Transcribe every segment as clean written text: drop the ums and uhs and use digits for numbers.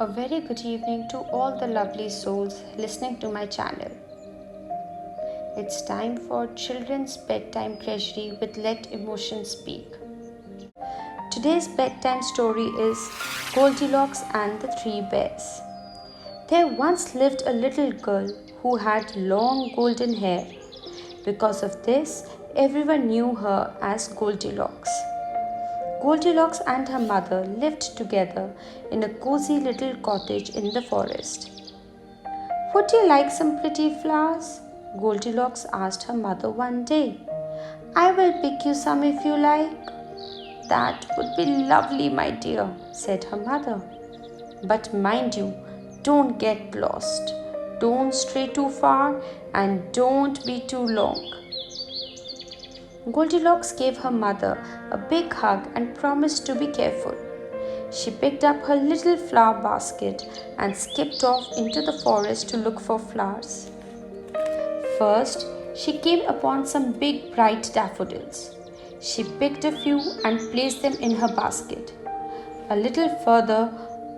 A very good evening to all the lovely souls listening to my channel. It's time for Children's Bedtime Treasury with Let Emotions Speak. Today's bedtime story is Goldilocks and the Three Bears. There once lived a little girl who had long golden hair. Because of this, everyone knew her as Goldilocks. Goldilocks and her mother lived together in a cozy little cottage in the forest. "Would you like some pretty flowers?" Goldilocks asked her mother one day. "I will pick you some if you like." "That would be lovely, my dear," said her mother. "But mind you, don't get lost. Don't stray too far and don't be too long." Goldilocks gave her mother a big hug and promised to be careful. She picked up her little flower basket and skipped off into the forest to look for flowers. First, she came upon some big bright daffodils. She picked a few and placed them in her basket. A little further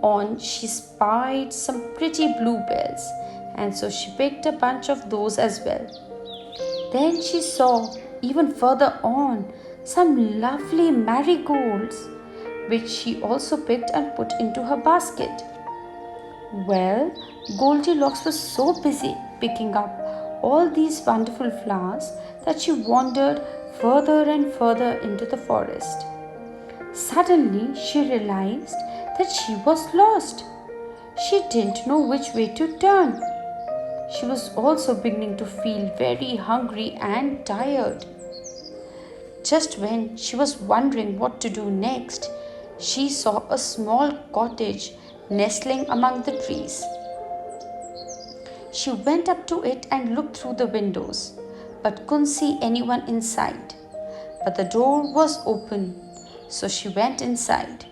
on, she spied some pretty bluebells, and so she picked a bunch of those as well. Then she saw, even further on, some lovely marigolds, which she also picked and put into her basket. Well, Goldilocks was so busy picking up all these wonderful flowers that she wandered further and further into the forest. Suddenly, she realized that she was lost. She didn't know which way to turn. She was also beginning to feel very hungry and tired. Just when she was wondering what to do next, she saw a small cottage nestling among the trees. She went up to it and looked through the windows, but couldn't see anyone inside. But the door was open, so she went inside.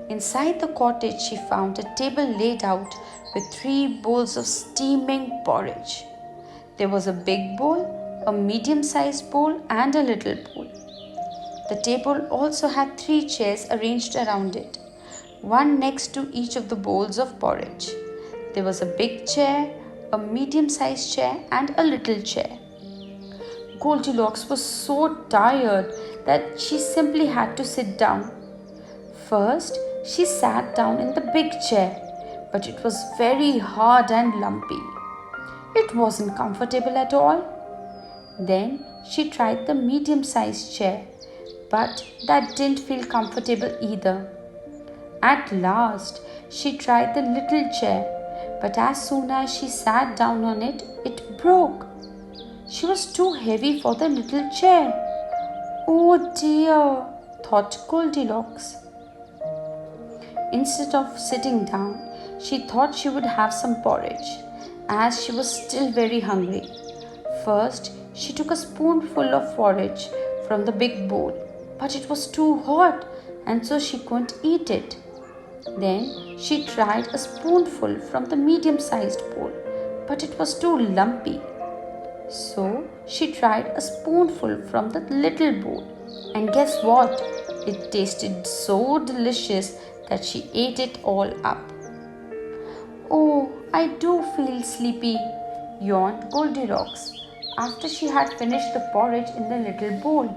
Inside the cottage, she found a table laid out with 3 bowls of steaming porridge. There was a big bowl, a medium-sized bowl, and a little bowl. The table also had 3 chairs arranged around it, one next to each of the bowls of porridge. There was a big chair, a medium-sized chair, and a little chair. Goldilocks was so tired that she simply had to sit down. First, she sat down in the big chair, but it was very hard and lumpy. It wasn't comfortable at all. Then she tried the medium-sized chair, but that didn't feel comfortable either. At last, she tried the little chair, but as soon as she sat down on it, it broke. She was too heavy for the little chair. "Oh dear," thought Goldilocks. Instead of sitting down, she thought she would have some porridge, as she was still very hungry. First, she took a spoonful of porridge from the big bowl, but it was too hot, and so she couldn't eat it. Then she tried a spoonful from the medium-sized bowl, but it was too lumpy. So she tried a spoonful from the little bowl, and guess what? It tasted so delicious that she ate it all up. "Oh, I do feel sleepy," yawned Goldilocks after she had finished the porridge in the little bowl.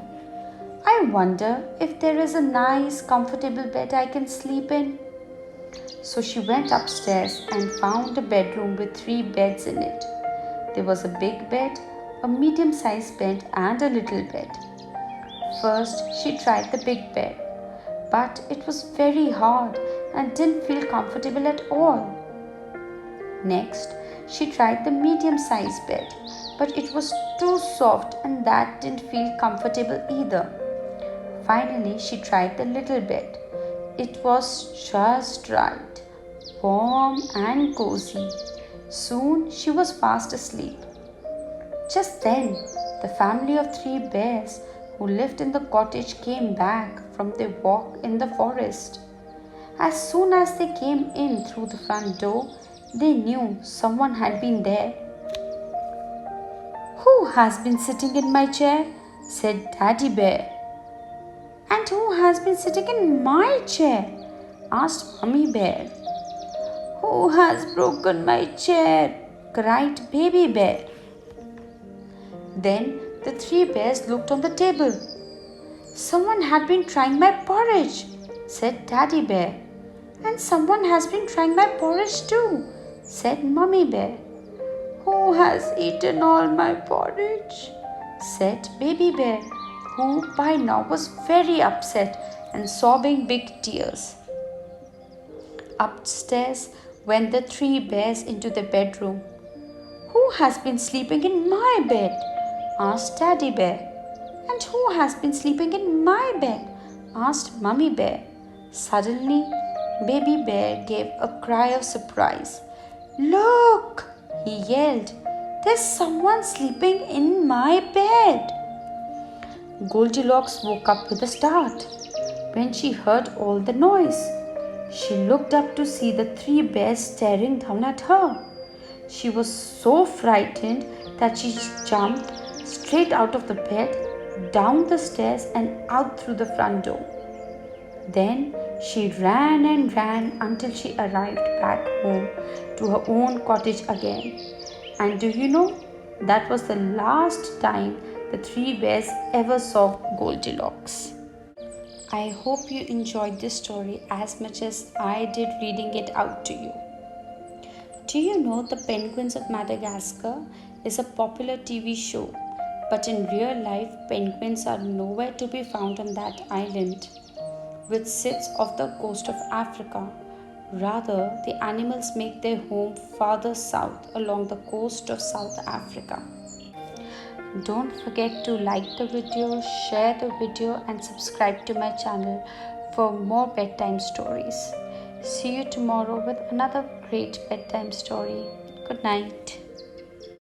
"I wonder if there is a nice, comfortable bed I can sleep in." So she went upstairs and found a bedroom with 3 beds in it. There was a big bed, a medium-sized bed, and a little bed. First, she tried the big bed, but it was very hard and didn't feel comfortable at all. Next, she tried the medium-sized bed, but it was too soft and that didn't feel comfortable either. Finally, she tried the little bed. It was just right, warm and cozy. Soon she was fast asleep. Just then, the family of 3 bears who lived in the cottage came back from their walk in the forest. As soon as they came in through the front door, they knew someone had been there. "Who has been sitting in my chair?" said Daddy Bear. "And who has been sitting in my chair?" asked Mummy Bear. Who has broken my chair? Cried Baby Bear. Then the three bears looked on the table. Someone had been trying my porridge, said Daddy Bear. And someone has been trying my porridge too, said Mummy Bear. Who has eaten all my porridge? Said Baby Bear, who by now was very upset and sobbing big tears. Upstairs went the three bears into the bedroom. Who has been sleeping in my bed? Asked Daddy Bear. And who has been sleeping in my bed? Asked Mummy Bear. Suddenly, Baby Bear gave a cry of surprise. Look, he yelled, there's someone sleeping in my bed. Goldilocks woke up with a start when she heard all the noise. She looked up to see the three bears staring down at her. She was so frightened that she jumped straight out of the bed, down the stairs and out through the front door. Then she ran and ran until she arrived back home to her own cottage again. And do you know, that was the last time the three bears ever saw Goldilocks. I hope you enjoyed this story as much as I did reading it out to you. Do you know the Penguins of Madagascar is a popular TV show, but in real life, penguins are nowhere to be found on that island, which sits off the coast of Africa. Rather, the animals make their home farther south along the coast of South Africa. Don't forget to like the video, share the video and subscribe to my channel for more bedtime stories. See you tomorrow with another great bedtime story. Good night.